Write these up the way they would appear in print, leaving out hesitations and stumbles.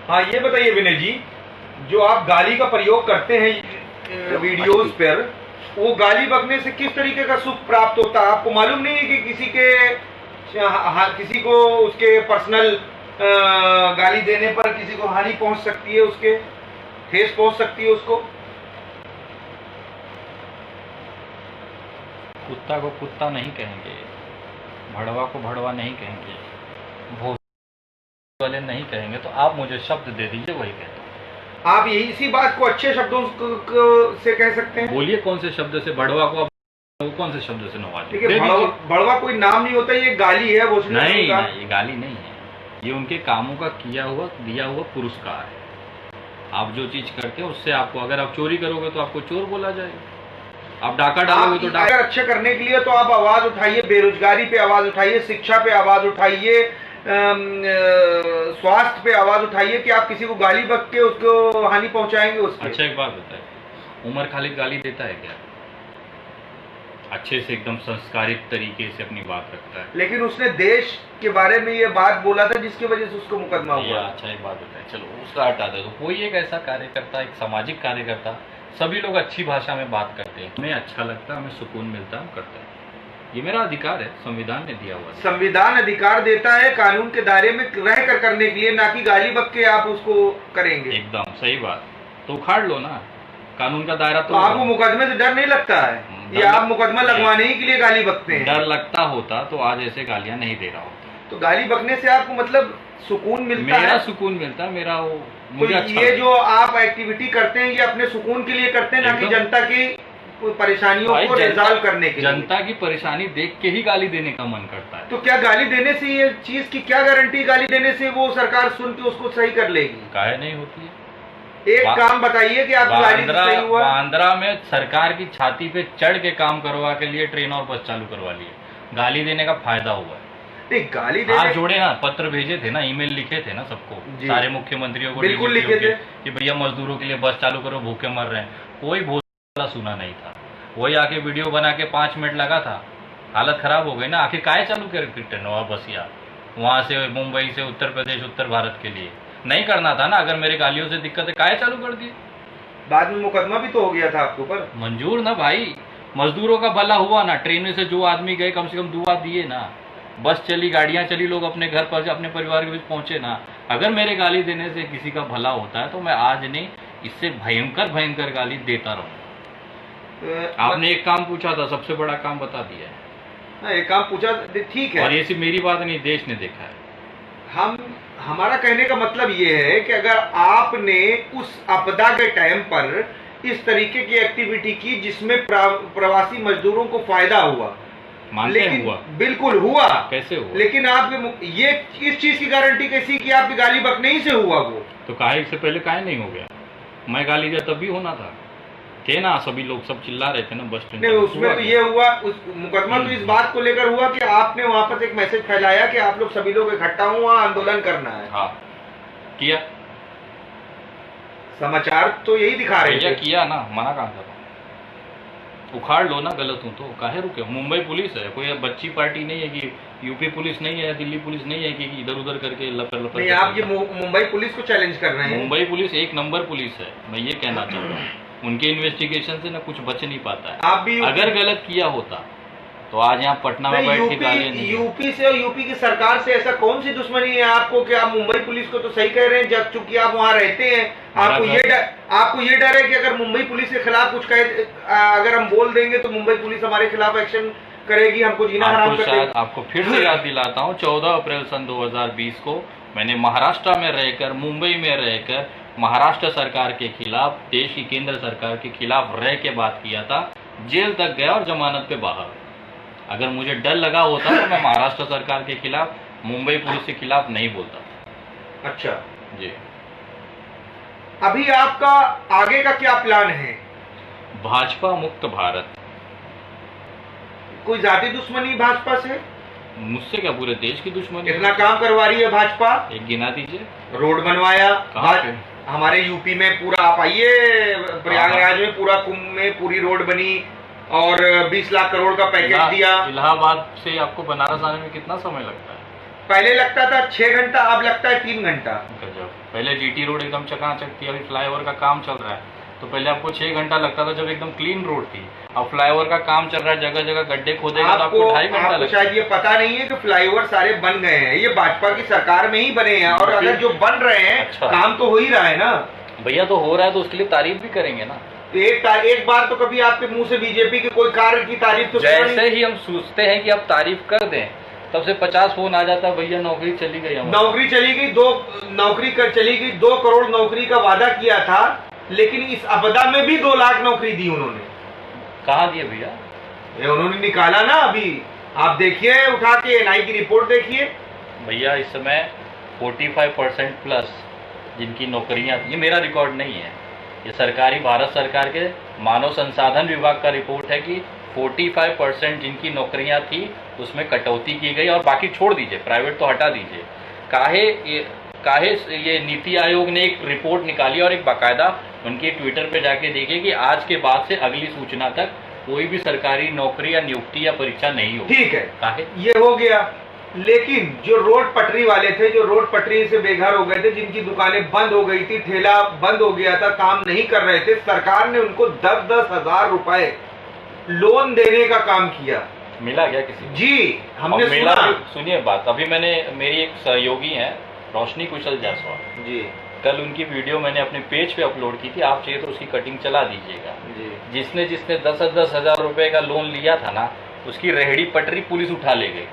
हाँ, ये बताइए विनय जी, जो आप गाली का प्रयोग करते हैं वीडियोस पर, वो गाली बकने से किस तरीके का सुख प्राप्त होता है? आपको मालूम नहीं है कि किसी को उसके पर्सनल गाली देने पर किसी को हानि पहुंच सकती है, उसके ठेस पहुंच सकती है उसको? कुत्ता को कुत्ता नहीं कहेंगे, भड़वा को भड़वा नहीं कहेंगे, भोस वाले नहीं कहेंगे, तो आप मुझे शब्द दे दीजिए, वही कहता हूँ। आप यही इसी बात को अच्छे शब्दों से कह सकते हैं। बोलिए कौन से शब्द से भड़वा को, वो कौन से शब्द से नवाजिए? देखिए, भड़वा कोई नाम नहीं होता, ये गाली है। वो नहीं, ये गाली नहीं है, ये उनके कामों का किया हुआ दिया हुआ पुरस्कार है। आप जो चीज करते हैं उससे आपको, अगर आप चोरी करोगे तो आपको चोर बोला जाएगा, आप डाका डालोगे तो डाका। अच्छा करने के लिए तो आप आवाज उठाइए, बेरोजगारी पे आवाज उठाइए, शिक्षा पे आवाज उठाइए, स्वास्थ्य पे आवाज उठाइए कि आप किसी को गाली बक के उसको हानि पहुंचाएंगे उसकी। अच्छा, एक बात बताइए, उमर खालिद गाली देता है क्या? अच्छे से एकदम संस्कारित तरीके से अपनी बात रखता है, लेकिन उसने देश के बारे में ये बात बोला था जिसकी वजह से उसको मुकदमा हुआ। अच्छा, एक बात बताइए, चलो उसका हटा दे, तो कोई एक ऐसा कार्यकर्ता, एक सामाजिक कार्यकर्ता, सभी लोग अच्छी भाषा में बात करते हैं, हमें अच्छा लगता है, हमें सुकून मिलता है, हम करते हैं, ये मेरा अधिकार है, संविधान ने दिया हुआ है। संविधान अधिकार देता है कानून के दायरे में रह कर करने के लिए, ना कि गाली बक के आप उसको करेंगे। एकदम सही बात, तो उखाड़ लो ना कानून का दायरा। तो आपको मुकदमे से डर नहीं लगता है? या आप मुकदमा लगवाने ही के लिए गाली बकते हैं? डर लगता होता तो आज ऐसे गालियां नहीं दे रहा होता। तो गाली बकने से आपको मतलब सुकून मिलता है? मेरा सुकून मिलता है, मेरा वो मुझे तो अच्छा। ये जो आप एक्टिविटी करते हैं, ये अपने सुकून के लिए करते हैं, ना कि जनता की परेशानियों को रिजॉल्व करने के लिए? जनता की परेशानी देख के ही गाली देने का मन करता है। तो क्या गाली देने से, ये चीज की क्या गारंटी, गाली देने से वो सरकार सुन के उसको सही कर लेगी? काहे नहीं होती है? एक काम बताइए कि आपकी गाली से सही हुआ। बांद्रा में सरकार की छाती पे चढ़ के काम करवा के लिए ट्रेन और बस चालू करवा लिए, गाली देने का फायदा हुआ है। नहीं, गाली देने, हाथ जोड़े ना, पत्र भेजे थे ना, ईमेल लिखे थे ना सबको, सारे मुख्यमंत्रियों को, बिल्कुल लिखे थे कि भैया मजदूरों के लिए बस चालू करो, भूखे मर रहे हैं। कोई भोसला सुना नहीं था, वही आके वीडियो बना के 5 मिनट लगा था, हालत खराब हो गई ना। आखिर काहे चालू करे ट्रेन और बसिया वहां से, मुंबई से उत्तर प्रदेश, उत्तर भारत के लिए? नहीं करना था ना, अगर मेरे गालियों से दिक्कत है काहे चालू कर दिए? बाद में मुकदमा भी तो हो गया था आपके ऊपर। मंजूर ना भाई, मजदूरों का भला हुआ ना, ट्रेन से जो आदमी गए कम से कम दुआ दिए ना, बस चली, गाड़ियां चली, लोग अपने घर पर अपने परिवार के बीच पहुंचे ना। अगर मेरे गाली देने से किसी का भला होता है तो मैं आज नहीं, इससे भयंकर भयंकर गाली देता रहूं। आपने एक काम पूछा था, सबसे बड़ा काम बता दिया है। एक काम पूछा, ठीक है, और ये सिर्फ मेरी बात नहीं, देश ने देखा है। हमारा कहने का मतलब ये है कि अगर आपने उस आपदा के टाइम पर इस तरीके की एक्टिविटी की जिसमें प्रवासी मजदूरों को फायदा हुआ, लेकिन हुआ, बिल्कुल हुआ, कैसे हुआ? लेकिन आप ये इस चीज की गारंटी कैसी कि आपकी गाली बकने ही से हुआ? वो तो काहे से पहले काहे नहीं हो गया? मैं गाली दिया तब भी होना था, थे ना सभी लोग, सब चिल्ला रहे थे ना बस स्टैंड। नहीं, उसमें तो ये हुआ, उस मुकदमा तो इस बात को लेकर हुआ कि आपने वहां पर एक मैसेज फैलाया कि आप लोग सभी लोग इकट्ठा हुआ, आंदोलन करना है। हाँ, किया, समाचार तो यही दिखा रहे थे। किया ना, मना कहाँ कर रहा हूँ? उखाड़ लो ना, गलत हूँ तो काहे रुके? मुंबई पुलिस है, कोई बच्ची पार्टी नहीं है कि यूपी पुलिस नहीं है, दिल्ली पुलिस नहीं है कि इधर उधर करके लपर लपर। नहीं, आप ये मुंबई पुलिस को चैलेंज कर रहे हैं। मुंबई पुलिस एक नंबर पुलिस है, मैं ये कहना चाहता हूँ। उनके इन्वेस्टिगेशन से ना कुछ बच नहीं पाता है। आप भी अगर गलत किया होता तो आज यहाँ पटना में बैठ के गालियां नहीं। यूपी से और यूपी की सरकार से ऐसा कौन सी दुश्मनी है आपको कि आप मुंबई पुलिस को तो सही कह रहे हैं, जब चूंकि आप वहाँ रहते हैं, आपको ये डर है कि अगर मुंबई पुलिस के खिलाफ कुछ अगर हम बोल देंगे तो मुंबई पुलिस हमारे खिलाफ एक्शन करेगी, हमको जीना हराम कर देगी। आपको फिर से याद दिलाता हूँ, 14 अप्रैल सन 2020 को मैंने महाराष्ट्र में रहकर, मुंबई में रहकर महाराष्ट्र सरकार के खिलाफ, देश की केंद्र सरकार के खिलाफ रह के बात किया था, जेल तक गया और जमानत पे बाहर। अगर मुझे डर लगा होता तो मैं महाराष्ट्र सरकार के खिलाफ, मुंबई पुलिस के खिलाफ नहीं बोलता। अच्छा जी, अभी आपका आगे का क्या प्लान है? भाजपा मुक्त भारत। कोई जाति दुश्मनी भाजपा से? मुझसे क्या, पूरे देश की दुश्मनी। इतना काम करवा रही है भाजपा, एक गिना दीजिए। रोड बनवाया हमारे यूपी में पूरा, आप आइए प्रयागराज में पूरा कुंभ में पूरी रोड बनी और 20 लाख करोड़ का पैकेज दिया। इलाहाबाद से आपको बनारस आने में कितना समय लगता है? पहले लगता था 6 घंटा, अब लगता है 3 घंटा। गजब। पहले जीटी रोड एकदम चकाचक थी, अभी फ्लाईओवर का काम चल रहा है तो पहले आपको 6 घंटा लगता था जब एकदम क्लीन रोड थी। अब फ्लाईओवर का काम चल रहा है, जगह जगह गड्ढे खोदेगा तो आपको 2.5 घंटा आपको लगता है। शायद ये पता नहीं है कि फ्लाईओवर सारे बन गए हैं, ये भाजपा की सरकार में ही बने हैं, और अगर जो बन रहे हैं अच्छा। काम तो हो ही रहा है ना भैया, तो हो रहा है तो उसके लिए तारीफ भी करेंगे ना। तो एक बार तो कभी आपके मुंह से बीजेपी के कोई कार्य की तारीफ तो जैसे ही हम सोचते हैं कि अब तारीफ कर दें तब से 50 फोन आ जाता है, भैया नौकरी चली गई हमारी। नौकरी चली गई, चली गई, 2 करोड़ नौकरी का वादा किया था, लेकिन इस आपदा में भी 2 लाख नौकरी दी उन्होंने। कहाँ दिए भैया? ये उन्होंने निकाला ना, अभी आप देखिए उठा के एनआई की रिपोर्ट देखिए भैया। इस समय 45% प्लस जिनकी नौकरियां, ये मेरा रिकॉर्ड नहीं है, ये सरकारी भारत सरकार के मानव संसाधन विभाग का रिपोर्ट है कि 45% जिनकी नौकरियां थी उसमें कटौती की गई, और बाकी छोड़ दीजिए, प्राइवेट तो हटा दीजिए। काहे ये नीति आयोग ने एक रिपोर्ट निकाली और एक बाकायदा उनके ट्विटर पे जाके देखिए कि आज के बाद से अगली सूचना तक कोई भी सरकारी नौकरी या नियुक्ति या परीक्षा नहीं होगी। ठीक है, काहे? ये हो गया, लेकिन जो रोड पटरी वाले थे, जो रोड पटरी से बेघर हो गए थे, जिनकी दुकानें बंद हो गई थी, ठेला बंद हो गया था, काम नहीं कर रहे थे, सरकार ने उनको 10-10 हजार रुपए लोन देने का काम किया। मिला क्या किसी को? जी, हमने और मिला सुना। भी। सुनिए बात, अभी मेरी एक सहयोगी है रोशनी कुशल जायसवाल जी कल उनकी वीडियो मैंने अपने पेज पे अपलोड की थी, आप चाहिए तो उसकी कटिंग चला दीजिएगा। जी, जिसने 10-10 हजार रुपए का लोन लिया था ना, उसकी रेहड़ी पटरी पुलिस उठा ले गई,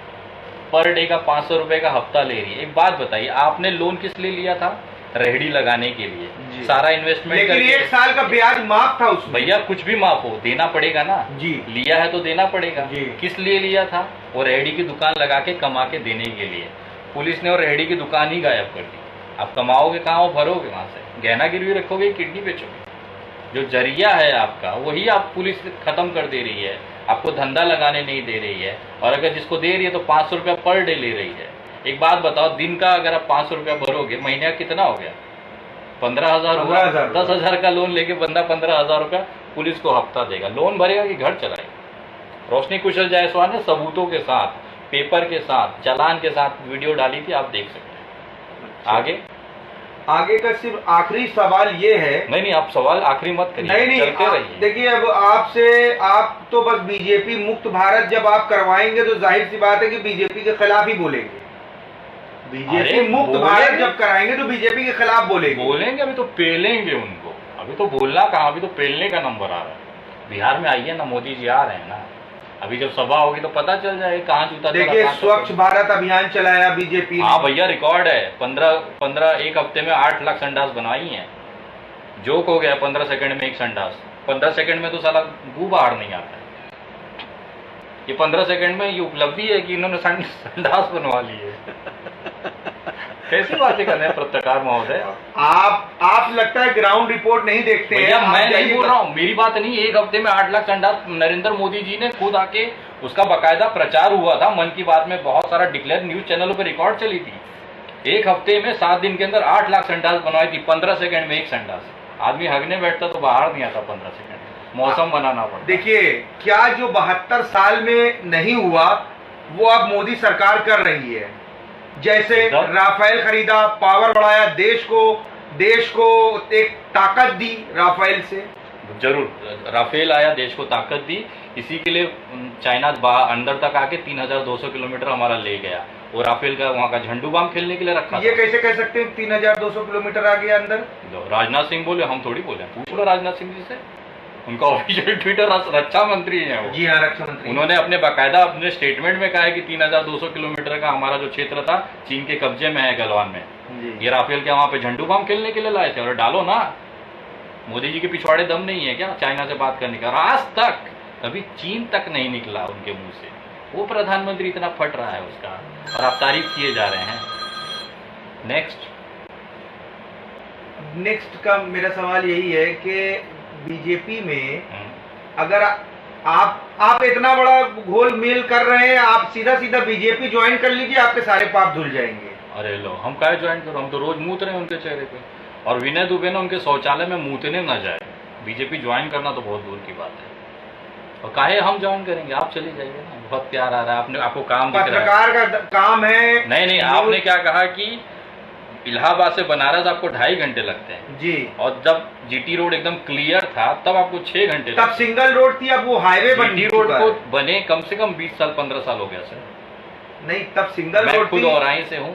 पर डे का 500 रुपए का हफ्ता ले रही है। एक बात बताइए, आपने लोन किस लिए लिया था? रेहड़ी लगाने के लिए, सारा इन्वेस्टमेंट। लेकिन 1 साल का ब्याज माफ था उसमें। भैया कुछ भी माफ हो, देना पड़ेगा ना। जी, लिया है तो देना पड़ेगा। जी। किस लिए लिया था? वो रेहड़ी की दुकान लगा के कमा के देने के लिए। पुलिस ने वो रेहड़ी की दुकान ही गायब कर दी। आप कमाओगे कहाँ, वो भरोगे वहां से? गहना गिरवी रखोगे, किडनी बेचोगे? जो जरिया है आपका, वही आप पुलिस खत्म कर दे रही है, आपको धंधा लगाने नहीं दे रही है। और अगर जिसको दे रही है तो 500 रुपया पर डे ले रही है। एक बात बताओ, दिन का अगर आप 500 रुपया भरोगे, महीने का कितना हो गया? 15,000 हुआ। 10,000 का लोन लेके बंदा 15,000 रुपया पुलिस को हफ्ता देगा। लोन भरेगा कि घर चलाएगा? रोशनी कुशल जायसवाल ने सबूतों के साथ, पेपर के साथ, चालान के साथ वीडियो डाली थी, आप देख सकते हैं। आगे का सिर्फ आखिरी सवाल ये है। नहीं, आप सवाल आखिरी मत करिए, नहीं, चलते रहिए। देखिए, अब आप तो बस बीजेपी मुक्त भारत जब आप करवाएंगे तो जाहिर सी बात है कि बीजेपी के खिलाफ ही बोलेंगे। बीजेपी मुक्त भारत जब कराएंगे तो बीजेपी के खिलाफ बोलेंगे। अभी तो पेलेंगे उनको, अभी तो बोलना कहाँ, अभी तो पेलने का नंबर आ रहा है। बिहार में आइए ना, मोदी जी आ रहे हैं ना, अभी जब सभा होगी तो पता चल जाएगा कहाँ जूता। देखिए, स्वच्छ भारत अभियान चलाया बीजेपी ने। हाँ भैया, रिकॉर्ड है। 15 एक हफ्ते में 8 लाख संडास बनवाई है। जोक हो गया 15 सेकंड में एक संडास। 15 सेकंड में तो साला गू बाहर नहीं आता है। ये 15 सेकंड में ये उपलब्धि है कि इन्होंने संडास बनवा ली है। कैसी बातें कर रहे हैं पत्रकार महोदय? आप लगता है ग्राउंड रिपोर्ट नहीं देखते हैं। भैया मैं नहीं बोल रहा हूँ, मेरी बात नहीं। एक हफ्ते में 8 लाख संडास नरेंद्र मोदी जी ने खुद आके, उसका बाकायदा प्रचार हुआ था मन की बात में, बहुत सारा डिक्लेयर न्यूज चैनलों पर रिकॉर्ड चली थी। एक हफ्ते में 7 दिन के अंदर 8 लाख संडास बनवाई थी, 15 सेकंड में एक संडास। आदमी हगने बैठता तो बाहर नहीं आता 15 सेकंड, मौसम बनाना पड़ता। देखिए, क्या जो 72 साल में नहीं हुआ वो अब मोदी सरकार कर रही है। जैसे राफेल खरीदा, पावर बढ़ाया, देश को एक ताकत दी राफेल से। जरूर, राफेल आया, देश को ताकत दी। इसी के लिए चाइना अंदर तक आके 3,200 किलोमीटर हमारा ले गया। वो राफेल का वहाँ का झंडू बाम खेलने के लिए रखा। ये कैसे कह सकते हैं 3,200 किलोमीटर आ गया अंदर? राजनाथ सिंह बोले, हम थोड़ी बोले। पूछ लो राजनाथ सिंह जी से, उनका ऑफिशियल ट्विटर, रक्षा मंत्री है वो। जी हाँ, रक्षा मंत्री। उन्होंने बाकायदा अपने स्टेटमेंट में कहा है कि 3,200 किलोमीटर का हमारा जो क्षेत्र था चीन के कब्जे में है, गलवान में। ये राफेल के वहां पे झंडू बाम खेलने के लिए लाए थे। और डालो ना, मोदी जी के पिछवाड़े दम नहीं है क्या चाइना से बात करने का? आज तक कभी चीन तक नहीं निकला उनके मुंह से। वो प्रधानमंत्री इतना फट रहा है उसका, और आप तारीफ किए जा रहे हैं। नेक्स्ट का मेरा सवाल यही है कि बीजेपी में अगर आप इतना बड़ा घोल मेल कर रहे हैं, आप सीधा बीजेपी ज्वाइन कर लीजिए, आपके सारे पाप धुल जाएंगे। अरे लो, हम क्या ज्वाइन करो? हम तो रोज मूत रहे हैं उनके चेहरे पे। और विनय दुबे ने उनके शौचालय में मूतने न जाए। बीजेपी ज्वाइन करना तो बहुत दूर की बात है। और काहे हम ज्वाइन करेंगे, आप चले जाइए ना, बहुत प्यार आ रहा है, आपने आपको काम दिख रहा है। पत्रकार का काम है। नहीं, आपने क्या कहा कि इलाहाबाद से बनारस आपको 2.5 घंटे लगते हैं जी, और जब जीटी रोड एकदम क्लियर था तब आपको 6 घंटे तब सिंगल रोड थी, अब वो हाईवे बन जीटी रोड को बने कम से कम 20 साल 15 साल हो गया सर। नहीं, तब सिंगल मैं रोड खुद थी। औराई से हूँ।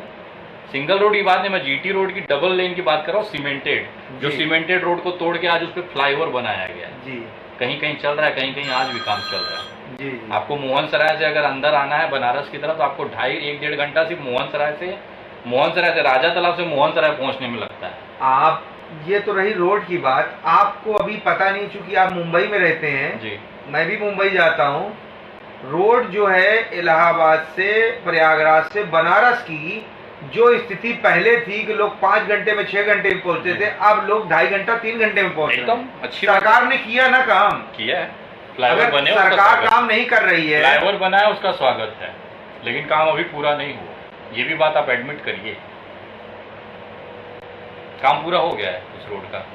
सिंगल रोड की बात नहीं, मैं जीटी रोड की डबल लेन की बात कर रहा हूँ, सीमेंटेड, जो जी। सीमेंटेड रोड को तोड़ के आज उस पर फ्लाईओवर बनाया गया है। जी कहीं कहीं चल रहा है, कहीं कहीं आज भी काम चल रहा है। जी जी। आपको मोहन सराय से अगर अंदर आना है बनारस की तरफ तो आपको 1.5 घंटा सिर्फ मोहन सराय से राजा तालाब से मोहन सराय पहुंचने में लगता है। आप, ये तो रही रोड की बात, आपको अभी पता नहीं, चूंकि आप मुंबई में रहते हैं जी, मैं भी मुंबई जाता हूँ। रोड जो है इलाहाबाद से प्रयागराज से बनारस की जो स्थिति पहले थी कि लोग 5 घंटे में 6 घंटे में पहुंचते थे, अब लोग 2.5 घंटा 3 घंटे में पहुंच रहे एकदम हैं। अच्छी बात सरकार ने किया ना काम। किया है। फ्लाईओवर अगर बने, उसका सरकार स्वागत। काम नहीं कर रही है, फ्लाईओवर बना है, उसका स्वागत है, लेकिन काम अभी पूरा नहीं हुआ। ये भी बात आप एडमिट करिए, काम पूरा हो गया है उस रोड का।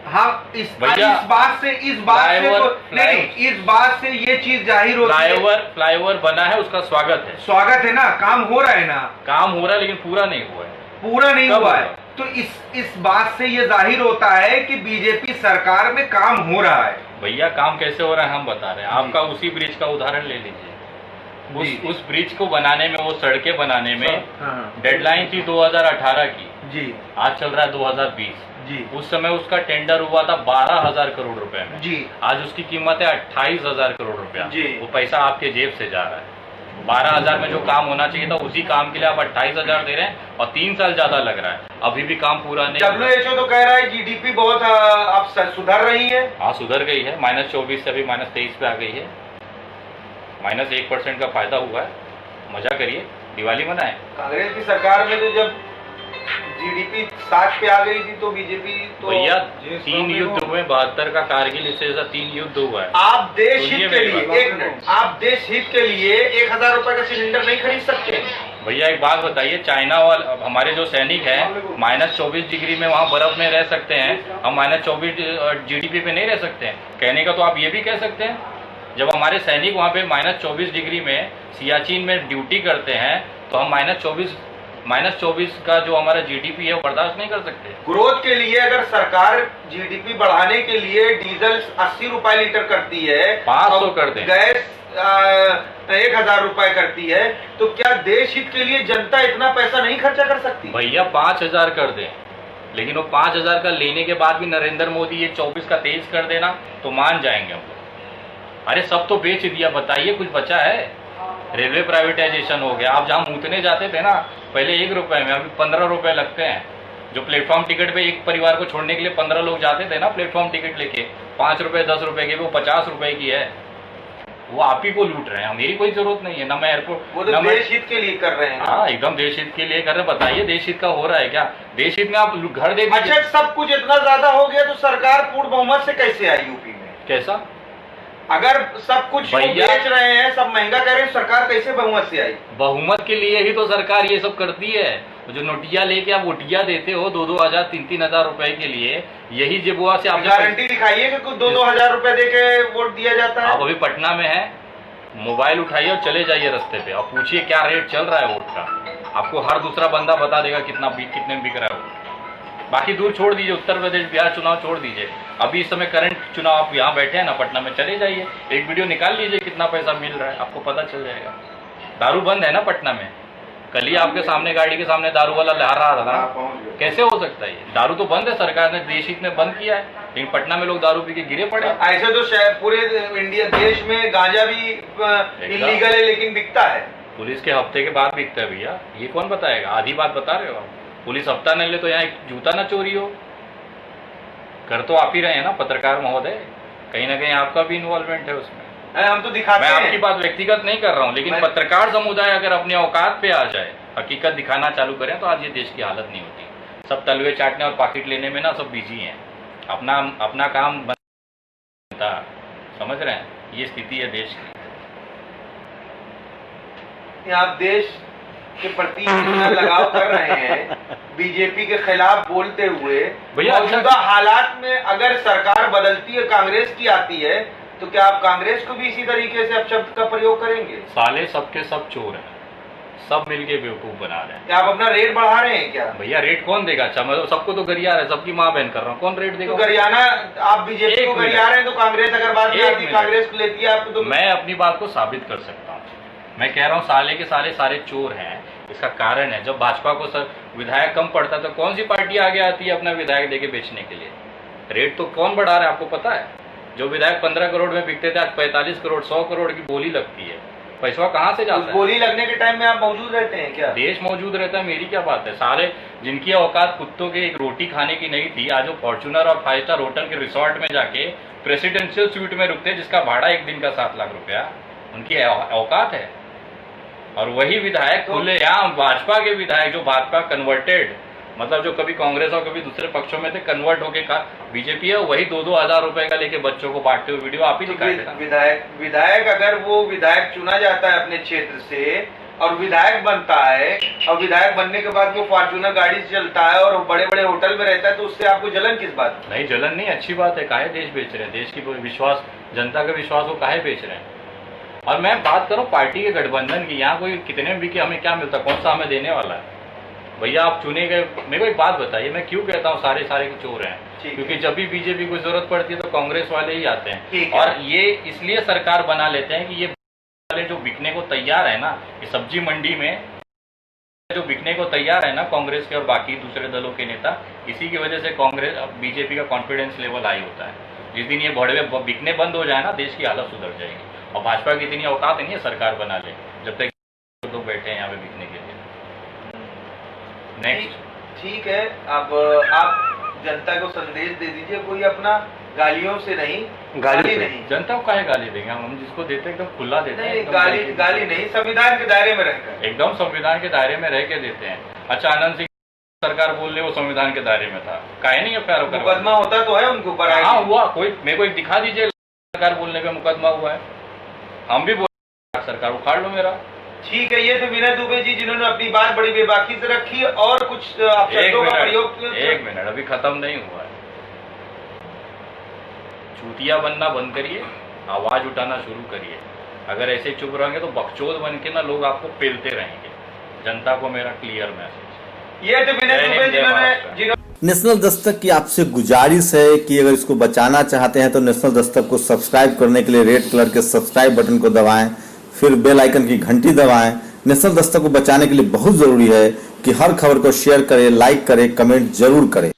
हाँ, इस भैया, बात से तो नहीं, इस बात से ये चीज जाहिर होती है। फ्लाईओवर बना है, उसका स्वागत है, स्वागत है ना, काम हो रहा है ना, काम हो रहा है, लेकिन पूरा नहीं हुआ है। पूरा नहीं कब हुआ है, होगा? तो इस बात से ये जाहिर होता है कि बीजेपी सरकार में काम हो रहा है। भैया काम कैसे हो रहा है हम बता रहे हैं, आपका उसी ब्रिज का उदाहरण ले लीजिए। उस ब्रिज को बनाने में, वो सड़कें बनाने में डेडलाइन थी 2018 की, जी आज चल रहा है 2020। जी उस समय उसका टेंडर हुआ था 12,000 करोड़ रुपए में, जी, आज उसकी कीमत है 28,000 करोड़ रुपया। जी। वो पैसा आपके जेब से जा रहा है। 12,000 में जो काम होना चाहिए था उसी काम के लिए आप 28,000 दे रहे हैं और 3 साल ज्यादा लग रहा है, अभी भी काम पूरा नहीं। WHO तो कह रहा है जीडीपी बहुत अब सुधर रही है। हाँ, सुधर गई है, -24 से अभी -23 पे आ गई है, -1% का फायदा हुआ है। मजा करिए, दिवाली मनाएं। कांग्रेस की सरकार में तो जब जीडीपी 7 पे आ गई थी तो बीजेपी तो भैया 3 युद्ध हुए, 72 का कारगिल, इससे जैसा 3 युद्ध हुआ है। आप देश सुनिए हित के मेरी लिए, बात। एक मिनट, आप देश हित के लिए 1,000 रुपए का सिलेंडर नहीं खरीद सकते। भैया एक बात बताइए, चाइना वाले हमारे जो सैनिक हैं -24 डिग्री में वहाँ बर्फ में रह सकते हैं, हम -24 जीडीपी पे नहीं रह सकते हैं। कहने का तो आप ये भी कह सकते हैं, जब हमारे सैनिक वहाँ पे -24 डिग्री में सियाचिन में ड्यूटी करते हैं तो हम -24 का जो हमारा जीडीपी है वो बर्दाश्त नहीं कर सकते। ग्रोथ के लिए अगर सरकार जीडीपी बढ़ाने के लिए डीजल 80 रुपए लीटर करती है, 500 कर दें, गैस 1,000 रुपए करती है, तो क्या देश हित के लिए जनता इतना पैसा नहीं खर्चा कर सकती? भैया 5,000 कर दें, लेकिन वो 5,000 का लेने के बाद भी नरेंद्र मोदी ये 24 का 23 कर देना तो मान जाएंगे हम। अरे सब तो बेच दिया, बताइए कुछ बचा है? रेलवे प्राइवेटाइजेशन हो गया, आप जहाँ मूतने जाते थे ना पहले 1 रुपए में, अभी 15 रुपए लगते हैं। जो प्लेटफॉर्म टिकट पे एक परिवार को छोड़ने के लिए 15 लोग जाते थे ना प्लेटफॉर्म टिकट लेके, 5 रुपए 10 रुपए की, वो 50 रुपए की है। वो आप ही को लूट रहे हैं, मेरी कोई जरूरत नहीं है ना, मैं एयरपोर्ट, वो तो देश हित के लिए कर रहे हैं। हाँ एकदम देश हित के लिए कर रहे हैं। बताइए देश हित का हो रहा है क्या? देश हित में आप घर दे दीजिए। अच्छा, सब कुछ इतना ज्यादा हो गया तो सरकार पूर्ण बहुमत से कैसे आई यूपी में? कैसा? अगर सब कुछ भैया, बेच रहे हैं, सब महंगा कर रहे हैं, सरकार कैसे बहुमत से आई? बहुमत के लिए ही तो सरकार ये सब करती है। जो नोटिया लेके आप वोटिया देते हो 2-2 हजार 3-3 हजार रुपए के लिए, यही जेबुआ से आप गारंटी दिखाइए कि कुछ 2-2 हजार रुपए दे के वोट दिया जाता है। आप अभी पटना में है, मोबाइल उठाइए और चले जाइए रास्ते पे और पूछिए क्या रेट चल रहा है वोट का। आपको हर दूसरा बंदा बता देगा कितने में बिक रहा है वोट। बाकी दूर छोड़ दीजिए, उत्तर प्रदेश बिहार चुनाव छोड़ दीजिए, अभी इस समय करंट चुनाव आप यहाँ बैठे हैं ना पटना में, चले जाइए एक वीडियो निकाल लीजिए कितना पैसा मिल रहा है, आपको पता चल जाएगा। दारू बंद है ना पटना में, कल ही आपके सामने गाड़ी के सामने दारू वाला लहर रहा था, कैसे हो सकता है? ये दारू तो बंद है, सरकार ने देश हित में बंद किया है, लेकिन पटना में लोग दारू पी के गिरे पड़े। ऐसे तो शायद पूरे इंडिया देश में गांजा भी इलीगल है लेकिन बिकता है। पुलिस के हफ्ते के बाद बिकता है भैया, ये कौन बताएगा? आधी बात बता रहे हो आप। पुलिस हफ्ता न ले तो यहाँ एक जूता ना चोरी हो। कर तो आप ही रहे हैं ना पत्रकार महोदय, कहीं ना कहीं आपका भी इन्वॉल्वमेंट है उसमें। हम तो दिखाते मैं हैं। आपकी बात व्यक्तिगत नहीं कर रहा हूँ, लेकिन पत्रकार समुदाय अगर अपनी औकात पे आ जाए, हकीकत दिखाना चालू करें तो आज ये देश की हालत नहीं होती। सब तलवे चाटने और पॉकेट लेने में ना सब बिजी हैं, अपना काम बनता, समझ रहे हैं? ये स्थिति है देश की। आप देश के प्रति इतना लगाव कर रहे हैं, बीजेपी के खिलाफ बोलते हुए, भैया मौजूदा हालात में अगर सरकार बदलती है, कांग्रेस की आती है, तो क्या आप कांग्रेस को भी इसी तरीके से अपशब्द का प्रयोग करेंगे? साले सबके सब चोर हैं, सब मिलके बेवकूफ बना रहे हैं। क्या आप अपना रेट बढ़ा रहे हैं क्या? भैया रेट कौन देगा? अच्छा मैं तो सबको तो गरिया रहा है, सबकी माँ बहन कर रहा हूँ, कौन रेट देगा? तो गरियाना आप बीजेपी को गरिया रहे हैं, तो कांग्रेस अगर बात में आती कांग्रेस को लेती है आपको, तो मैं अपनी बात को साबित कर सकता हूँ। मैं कह रहा हूँ साले के सारे चोर हैं। इसका कारण है, जब भाजपा को सर विधायक कम पड़ता है तो कौन सी पार्टी आगे आती है अपना विधायक देके बेचने के लिए? रेट तो कौन बढ़ा रहा है आपको पता है? जो विधायक 15 करोड़ में बिकते थे आज 45 करोड़ 100 करोड़ की बोली लगती है। पैसा कहाँ से जाता है? बोली लगने के टाइम में आप मौजूद रहते हैं क्या? देश मौजूद रहता है, मेरी क्या बात है। सारे जिनकी औकात कुत्तों के एक रोटी खाने की नहीं थी, आज वो फॉर्च्यूनर और 5 स्टार होटल के रिसोर्ट में जाके प्रेसिडेंशियल स्वीट में रुकते हैं, जिसका भाड़ा एक दिन का 7 लाख रुपया, उनकी औकात है। और वही विधायक खुलेआम भाजपा के विधायक, जो भाजपा कन्वर्टेड, मतलब जो कभी कांग्रेस और कभी दूसरे पक्षों में थे, कन्वर्ट होके का बीजेपी है, वही 2-2 हजार रुपए का लेके बच्चों को बांटते हुए वीडियो आप ही दिखाए थे ना। विधायक अगर वो विधायक चुना जाता है अपने क्षेत्र से और विधायक बनता है, और विधायक बनने के बाद वो फॉर्च्यूनर गाड़ी से चलता है और बड़े बड़े होटल में रहता है, तो उससे आपको जलन किस बात? नहीं, जलन नहीं, अच्छी बात है। काहे देश बेच रहे हैं? देश की विश्वास, जनता का विश्वास वो काहे बेच रहे हैं? और मैं बात करूं पार्टी के गठबंधन की, यहाँ कोई कितने भी कि हमें क्या मिलता, कौन सा हमें देने वाला है? भैया आप चुने गए। मेरे को एक बात बताइए, मैं क्यों कहता हूँ सारे के चोर हैं? क्योंकि जब भी बीजेपी को जरूरत पड़ती है तो कांग्रेस वाले ही आते हैं, और ये इसलिए सरकार बना लेते हैं कि ये वाले जो बिकने को तैयार है ना, ये सब्जी मंडी में जो बिकने को तैयार है ना, कांग्रेस के और बाकी दूसरे दलों के नेता, इसी की वजह से कांग्रेस बीजेपी का कॉन्फिडेंस लेवल हाई होता है। जिस दिन ये भड़वे बिकने बंद हो जाए ना, देश की हालत सुधर जाएगी। और भाजपा की इतनी औकात नहीं है सरकार बना ले जब तक लोग बैठे हैं यहाँ पे बिकने के लिए। नेक्स्ट। ठीक है, अब आप जनता को संदेश दे दीजिए, कोई अपना गालियों से नहीं, गाली नहीं। जनता को काहे गाली देंगे? हम जिसको देते हैं एकदम खुला देते हैं। गाली नहीं, संविधान के दायरे में रहकर, एकदम संविधान के दायरे में रह के देते हैं। अच्छा, आनंद सिंह सरकार बोल रहे वो संविधान के दायरे में था, काहे नहीं एफआईआर कर? मुकदमा होता तो है उनके ऊपर। हाँ हुआ, कोई मेरे को एक दिखा दीजिए सरकार बोलने पे मुकदमा हुआ है। हम भी बोल सरकार उखाड़ लो मेरा। ठीक है, ये तो विनय दुबे जी जिन्होंने अपनी बात बड़ी बेबाकी से रखी और कुछ शब्दों का प्रयोग। एक मिनट, अभी खत्म नहीं हुआ है। चूतिया बनना बंद करिए, आवाज उठाना शुरू करिए। अगर ऐसे चुप रहेंगे तो बकचोद बन के ना लोग आपको पेलते रहेंगे। जनता को मेरा क्लियर मैसेज। ये तो विनय दुबे जिन्होंने नेशनल दस्तक की आपसे गुजारिश है कि अगर इसको बचाना चाहते हैं तो नेशनल दस्तक को सब्सक्राइब करने के लिए रेड कलर के सब्सक्राइब बटन को दबाएं, फिर बेल आइकन की घंटी दबाएं। नेशनल दस्तक को बचाने के लिए बहुत जरूरी है कि हर खबर को शेयर करें, लाइक करें, कमेंट जरूर करें।